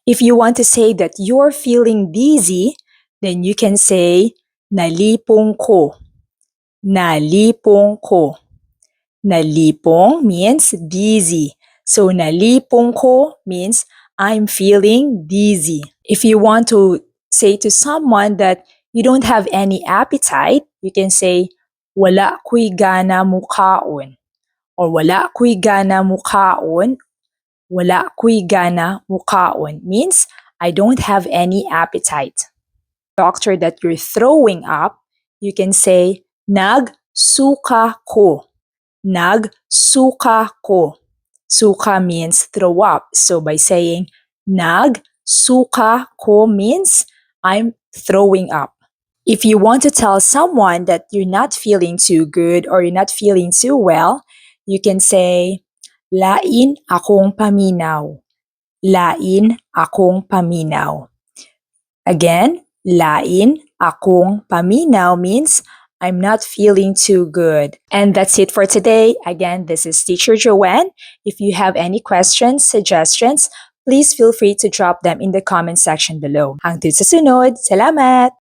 If you want to say that you're feeling dizzy, then you can say, nalipong ko. Nalipong ko. Nalipong means dizzy. So nalipong ko means I'm feeling dizzy. If you want to say to someone that you don't have any appetite, you can say, wala ko'y gana mukaon. Or wala ko'y gana mukaon. Wala ko'y gana mukaon means I don't have any appetite. Doctor that you're throwing up, you can say, nagsuka ko. Nagsuka ko. Suka means throw up. So by saying nagsuka ko means I'm throwing up. If you want to tell someone that you're not feeling too good or you're not feeling too well, you can say, lain akong paminaw. Lain akong paminaw. Again, lain akong paminaw means I'm not feeling too good. And that's it for today. Again, this is Teacher Joanne. If you have any questions, suggestions, please feel free to drop them in the comment section below. Hanggang sa sunod, salamat!